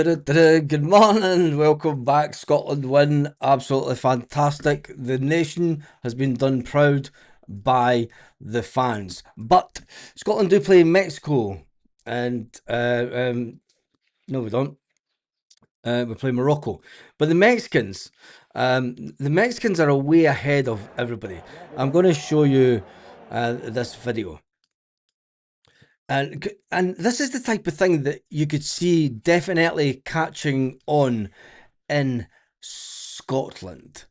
Good morning, welcome back. Scotland win, absolutely fantastic. The nation has been done proud by the fans. But Scotland do play Mexico, and no, we don't. We play Morocco, but the Mexicans are way ahead of everybody. I'm going to show you this video. And this is the type of thing that you could see definitely catching on in Scotland.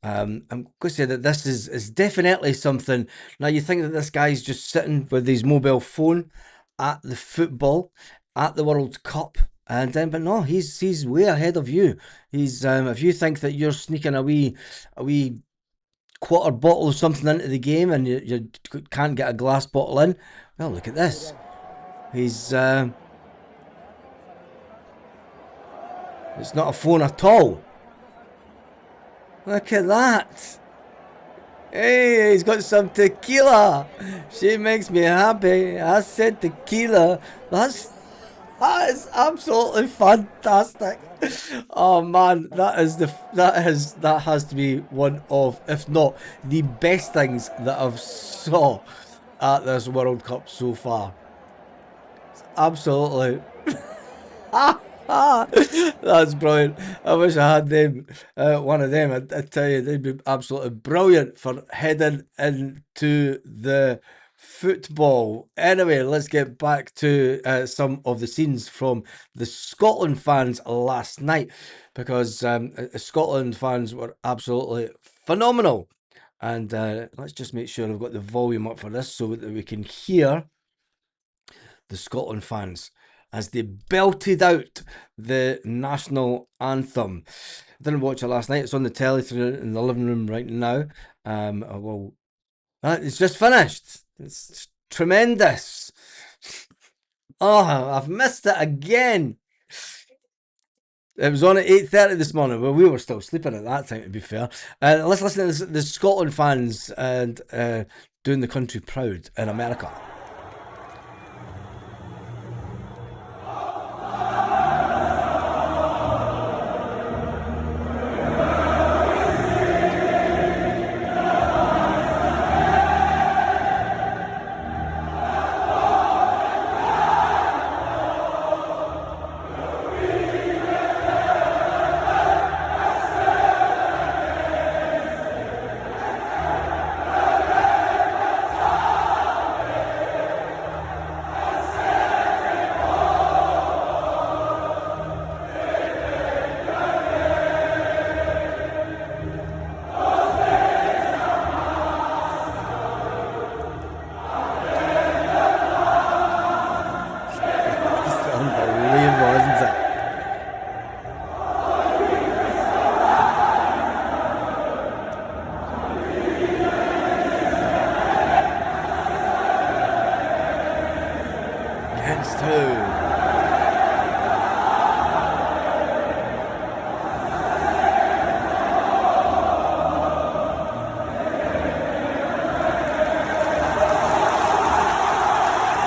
I'm going to say that this is definitely something. Now you think that this guy's just sitting with his mobile phone at the football, at the World Cup, and but no, he's way ahead of you. He's if you think that you're sneaking a wee quarter bottle of something into the game and you can't get a glass bottle in, well, look at this. He's it's not a phone at all. Look at that. Hey, he's got some tequila. She makes me happy. I said tequila. That is absolutely fantastic. Oh man, that has to be one of, if not the best things that I've saw at this World Cup so far. It's absolutely that's brilliant. I wish I had them, one of them. I tell you, they'd be absolutely brilliant for heading into the football. Anyway, let's get back to some of the scenes from the Scotland fans last night, because Scotland fans were absolutely phenomenal. And let's just make sure I've got the volume up for this so that we can hear the Scotland fans as they belted out the national anthem. I didn't watch it last night. It's on the telly in the living room right now. Well, it's just finished. It's tremendous. Oh, I've missed it again. It was on at 8:30 this morning. Well, we were still sleeping at that time, to be fair. Let's listen to the Scotland fans and doing the country proud in America.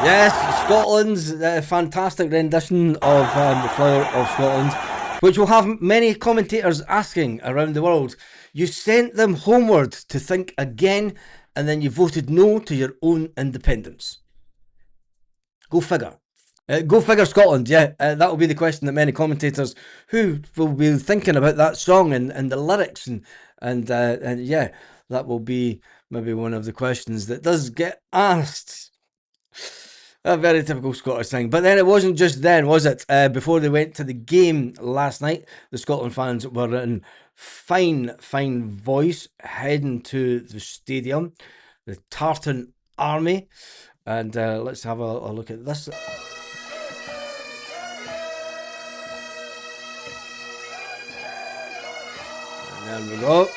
Yes, Scotland's fantastic rendition of the Flower of Scotland, which will have many commentators asking around the world. You sent them homeward to think again, and then you voted no to your own independence. Go figure. Go figure, Scotland. Yeah, that will be the question that many commentators who will be thinking about that song and the lyrics and yeah, that will be maybe one of the questions that does get asked. A very typical Scottish thing. But then it wasn't just then, was it? Before they went to the game last night, the Scotland fans were in fine voice heading to the stadium, the Tartan Army. And let's have a look at this. And there we go.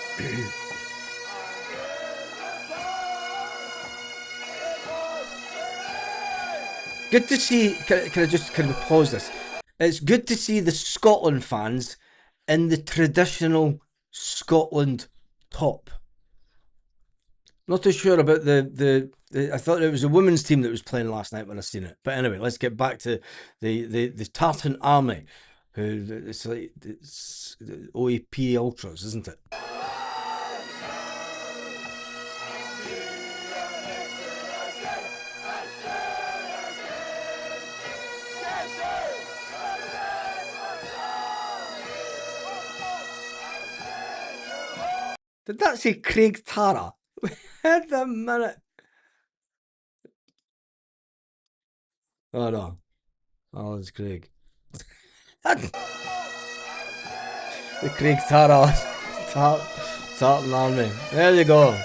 Good to see. Can we pause this? It's good to see the Scotland fans in the traditional Scotland top. Not too sure about the I thought it was a women's team that was playing last night when I seen it. But anyway, let's get back to the Tartan Army. who it's like it's OEP Ultras, isn't it? Did that say Craig Tara? Wait a minute. Oh no. Oh, it's Craig. The Craig Tara Tartan Army. There you go.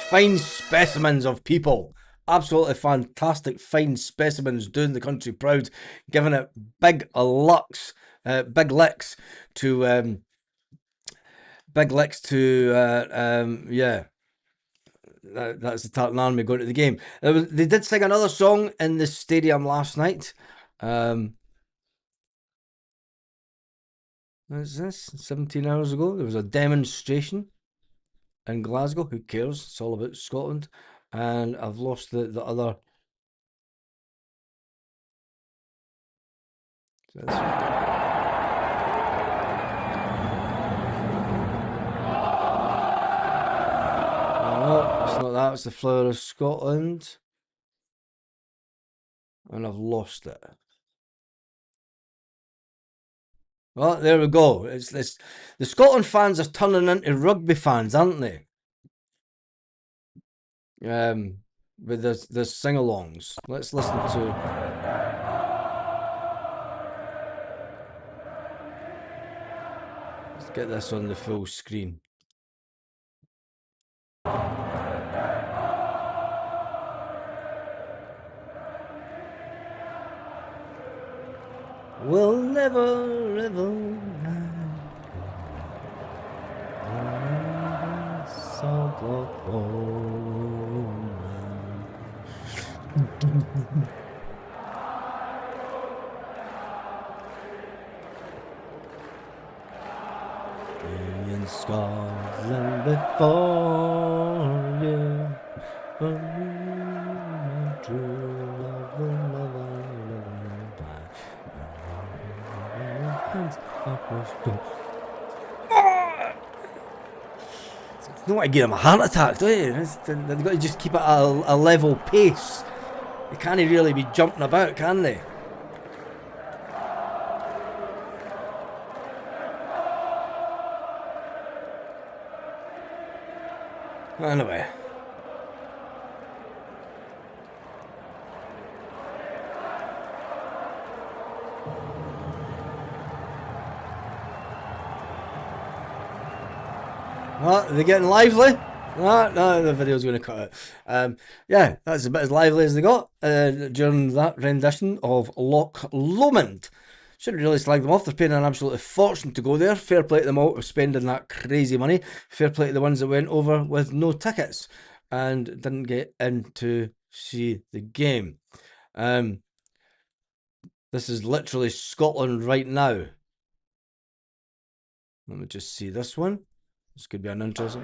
Fine specimens of people. Absolutely fantastic, fine specimens doing the country proud, giving it big licks to yeah. That's the Tartan Army going to the game. They did sing another song in the stadium last night. What is this? 17 hours ago, there was a demonstration in Glasgow. Who cares? It's all about Scotland. And I've lost the other. No, it's not that. It's the Flower of Scotland. And I've lost it. Well, there we go. It's this. The Scotland fans are turning into rugby fans, aren't they? With the sing-alongs. Let's listen to. Let's get this on the full screen. We'll never ever salt of home. In Scotland before you, true love will never die. You don't want to give them a heart attack, do you? They've got to just keep it at a level pace. They can't really be jumping about, can they? Anyway. Oh, they're getting lively. No, the video's going to cut it. Yeah, that's about as lively as they got during that rendition of Loch Lomond. Shouldn't really slag them off. They're paying an absolute fortune to go there. Fair play to them all for spending that crazy money. Fair play to the ones that went over with no tickets and didn't get in to see the game. This is literally Scotland right now. Let me just see this one. This could be an interesting.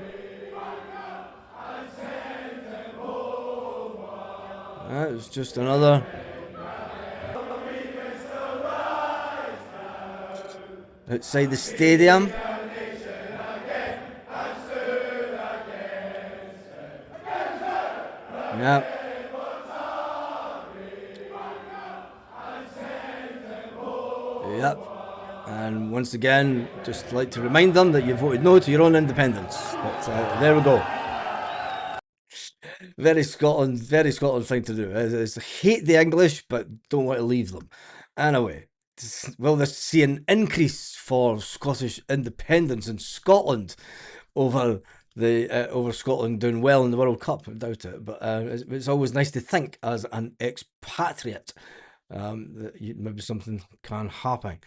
It's just another. Outside the stadium. Yeah. Yep. And once again, just like to remind them that you voted no to your own independence. But there we go. Very Scotland thing to do. Is hate the English, but don't want to leave them. Anyway, will this see an increase for Scottish independence in Scotland over Scotland doing well in the World Cup? I doubt it, but it's always nice to think as an expatriate that maybe something can happen.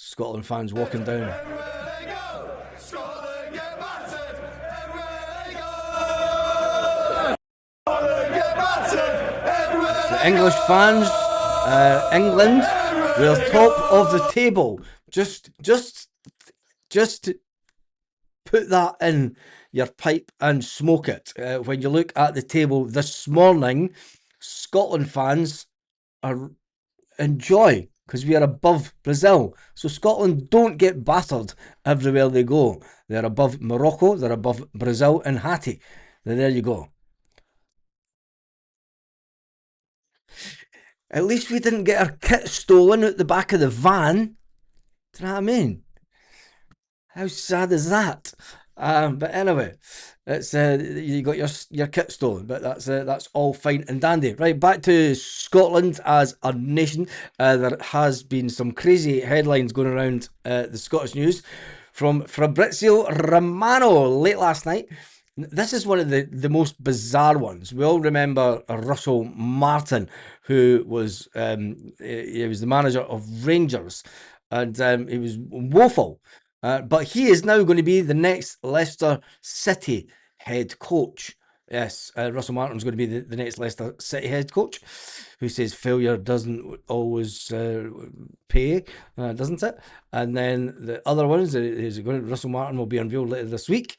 Scotland fans walking down. The English fans, England, we're top of the table. Just put that in your pipe and smoke it. When you look at the table this morning, Scotland fans are enjoy because we are above Brazil. So Scotland don't get battered everywhere they go. They're above Morocco, they're above Brazil and Haiti. There you go. At least we didn't get our kit stolen out the back of the van. Do you know what I mean? How sad is that? But anyway, it's you got your kit stolen, but that's all fine and dandy. Right, back to Scotland as a nation. There has been some crazy headlines going around the Scottish news from Fabrizio Romano late last night. This is one of the most bizarre ones. We all remember Russell Martin, who was he was the manager of Rangers, and he was woeful. But he is now going to be the next Leicester City head coach. Yes, Russell Martin's going to be the next Leicester City head coach, who says failure doesn't always pay, doesn't it? And then the other ones, Russell Martin will be unveiled later this week.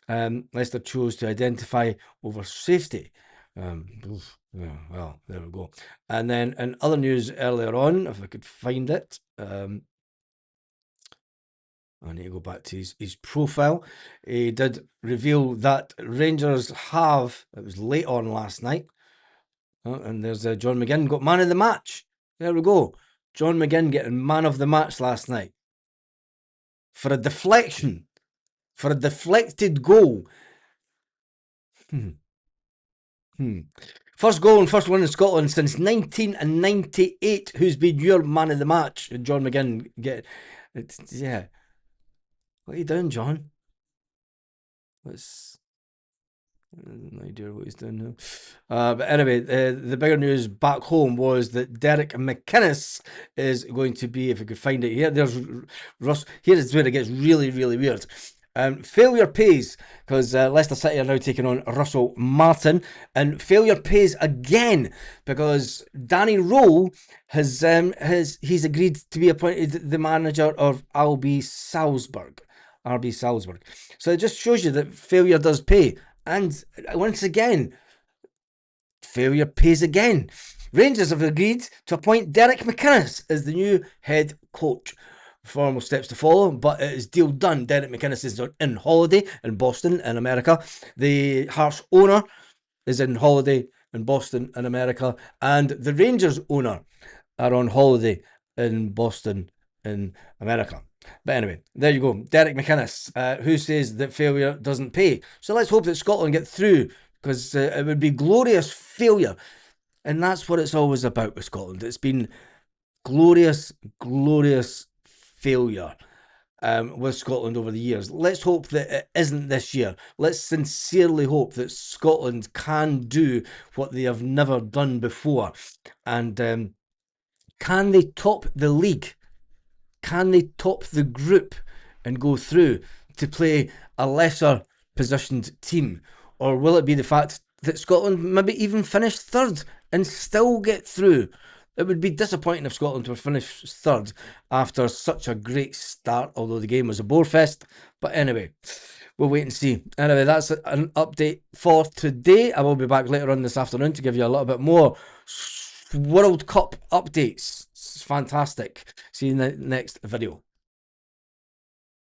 Leicester chose to identify over safety. Yeah, well, there we go. And then in other news earlier on, if I could find it, I need to go back to his profile. He did reveal that Rangers have, it was late on last night, and there's John McGinn got man of the match. There we go. John McGinn getting man of the match last night for a deflection, for a deflected goal. First goal and first win in Scotland since 1998. Who's been your man of the match? John McGinn yeah. What are you doing, John? Let's no idea what he's doing now. But anyway, the bigger news back home was that Derek McInnes is going to be, if we could find it here, there's Russ. Here is where it gets really, really weird. Failure pays because Leicester City are now taking on Russell Martin, and failure pays again because Danny Rowe he's agreed to be appointed the manager of RB Salzburg. So it just shows you that failure does pay. And once again, failure pays again. Rangers have agreed to appoint Derek McInnes as the new head coach. Formal steps to follow, but it is deal done. Derek McInnes is in holiday in Boston in America. The Hearts owner is in holiday in Boston in America, and the Rangers owner are on holiday in Boston in America. But anyway, there you go. Derek McInnes, who says that failure doesn't pay. So let's hope that Scotland get through, because it would be glorious failure. And that's what it's always about with Scotland. It's been glorious, glorious failure with Scotland over the years. Let's hope that it isn't this year. Let's sincerely hope that Scotland can do what they have never done before. And can they top the league? Can they top the group and go through to play a lesser positioned team? Or will it be the fact that Scotland maybe even finish third and still get through? It would be disappointing if Scotland were finished third after such a great start, although the game was a bore fest. But anyway, we'll wait and see. Anyway, that's an update for today. I will be back later on this afternoon to give you a little bit more World Cup updates. It's fantastic. See you in the next video.